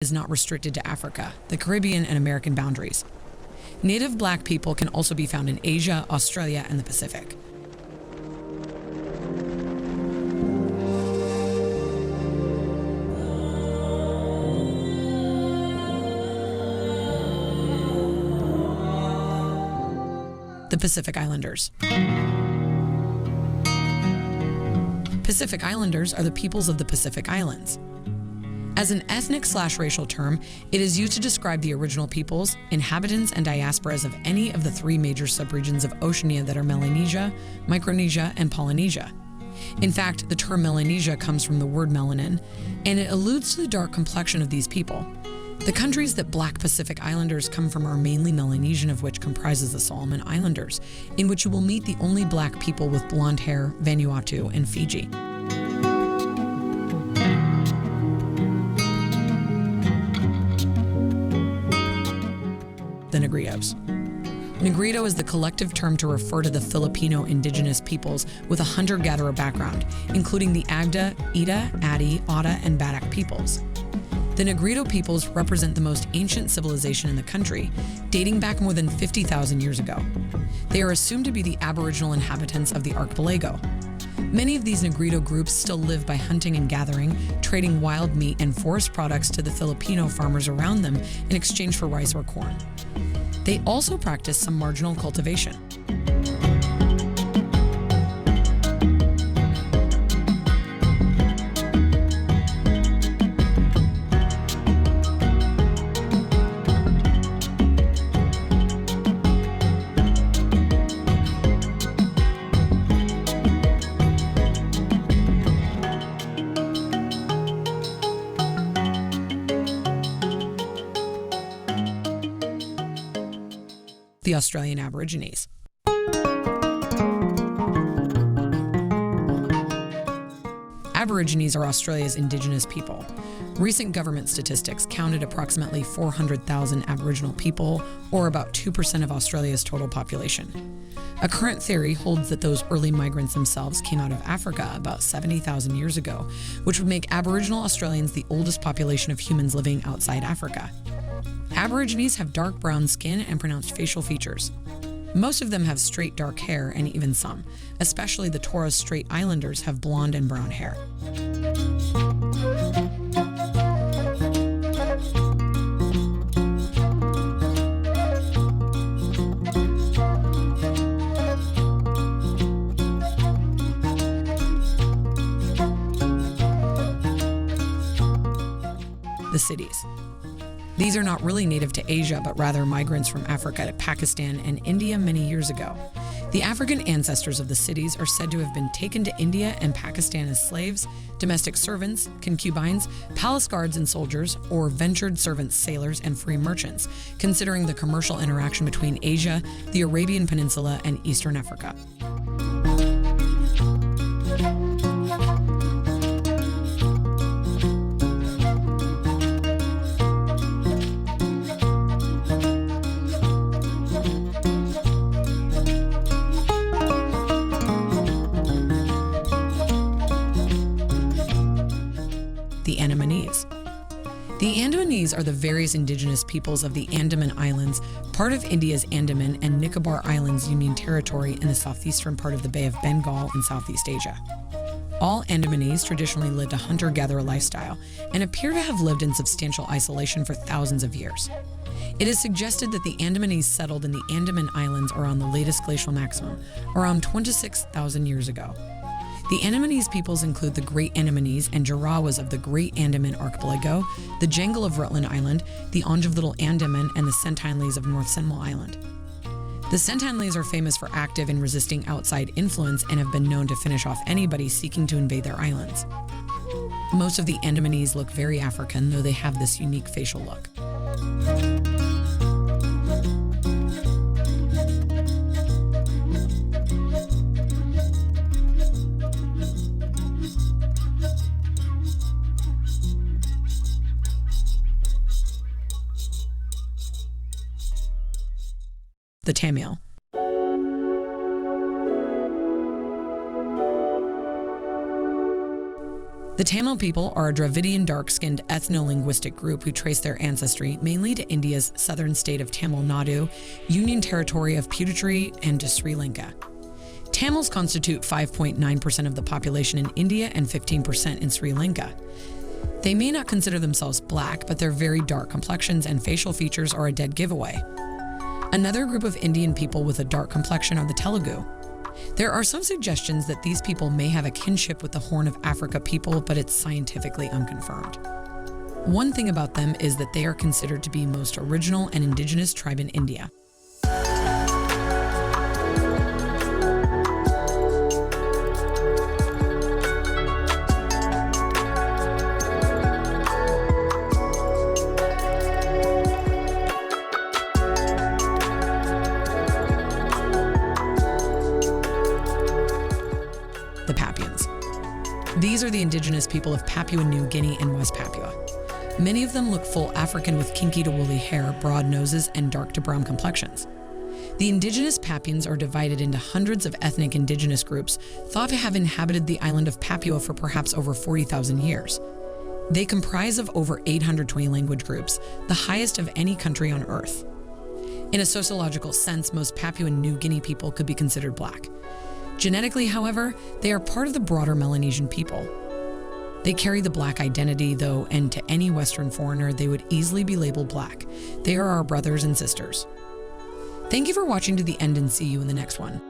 is not restricted to Africa, the Caribbean, and American boundaries. Native Black people can also be found in Asia, Australia, and the Pacific. The Pacific Islanders. Pacific Islanders are the peoples of the Pacific Islands. As an ethnic/racial term, it is used to describe the original peoples, inhabitants, and diasporas of any of the three major subregions of Oceania that are Melanesia, Micronesia, and Polynesia. In fact, the term Melanesia comes from the word melanin, and it alludes to the dark complexion of these people. The countries that Black Pacific Islanders come from are mainly Melanesian, of which comprises the Solomon Islanders, in which you will meet the only Black people with blonde hair, Vanuatu, and Fiji. The Negritos. Negrito is the collective term to refer to the Filipino indigenous peoples with a hunter-gatherer background, including the Agda, Ida, Adi, Otta, and Batak peoples. The Negrito peoples represent the most ancient civilization in the country, dating back more than 50,000 years ago. They are assumed to be the aboriginal inhabitants of the archipelago. Many of these Negrito groups still live by hunting and gathering, trading wild meat and forest products to the Filipino farmers around them in exchange for rice or corn. They also practice some marginal cultivation. The Australian Aborigines. Aborigines are Australia's indigenous people. Recent government statistics counted approximately 400,000 Aboriginal people, or about 2% of Australia's total population. A current theory holds that those early migrants themselves came out of Africa about 70,000 years ago, which would make Aboriginal Australians the oldest population of humans living outside Africa. Aborigines have dark brown skin and pronounced facial features. Most of them have straight dark hair, and even some, especially the Torres Strait Islanders, have blonde and brown hair. The cities. These are not really native to Asia, but rather migrants from Africa to Pakistan and India many years ago. The African ancestors of the cities are said to have been taken to India and Pakistan as slaves, domestic servants, concubines, palace guards and soldiers, or ventured servants, sailors, and free merchants, considering the commercial interaction between Asia, the Arabian Peninsula, and Eastern Africa. The Andamanese. The Andamanese are the various indigenous peoples of the Andaman Islands, part of India's Andaman and Nicobar Islands Union Territory in the southeastern part of the Bay of Bengal in Southeast Asia. All Andamanese traditionally lived a hunter-gatherer lifestyle and appear to have lived in substantial isolation for thousands of years. It is suggested that the Andamanese settled in the Andaman Islands around the latest glacial maximum, around 26,000 years ago. The Andamanese peoples include the Great Andamanese and Jarawas of the Great Andaman Archipelago, the Jangle of Rutland Island, the Onge of Little Andaman, and the Sentinelese of North Sentinel Island. The Sentinelese are famous for active and resisting outside influence and have been known to finish off anybody seeking to invade their islands. Most of the Andamanese look very African, though they have this unique facial look. The Tamil. The Tamil people are a Dravidian dark-skinned ethno-linguistic group who trace their ancestry mainly to India's southern state of Tamil Nadu, Union Territory of Puducherry, and to Sri Lanka. Tamils constitute 5.9% of the population in India and 15% in Sri Lanka. They may not consider themselves black, but their very dark complexions and facial features are a dead giveaway. Another group of Indian people with a dark complexion are the Telugu. There are some suggestions that these people may have a kinship with the Horn of Africa people, but it's scientifically unconfirmed. One thing about them is that they are considered to be most original and indigenous tribe in India. The Papuans. These are the indigenous people of Papua New Guinea and West Papua. Many of them look full African with kinky to woolly hair, broad noses, and dark to brown complexions. The indigenous Papuans are divided into hundreds of ethnic indigenous groups thought to have inhabited the island of Papua for perhaps over 40,000 years. They comprise of over 820 language groups, the highest of any country on Earth. In a sociological sense, most Papua New Guinea people could be considered black. Genetically, however, they are part of the broader Melanesian people. They carry the black identity, though, and to any Western foreigner, they would easily be labeled black. They are our brothers and sisters. Thank you for watching to the end, and see you in the next one.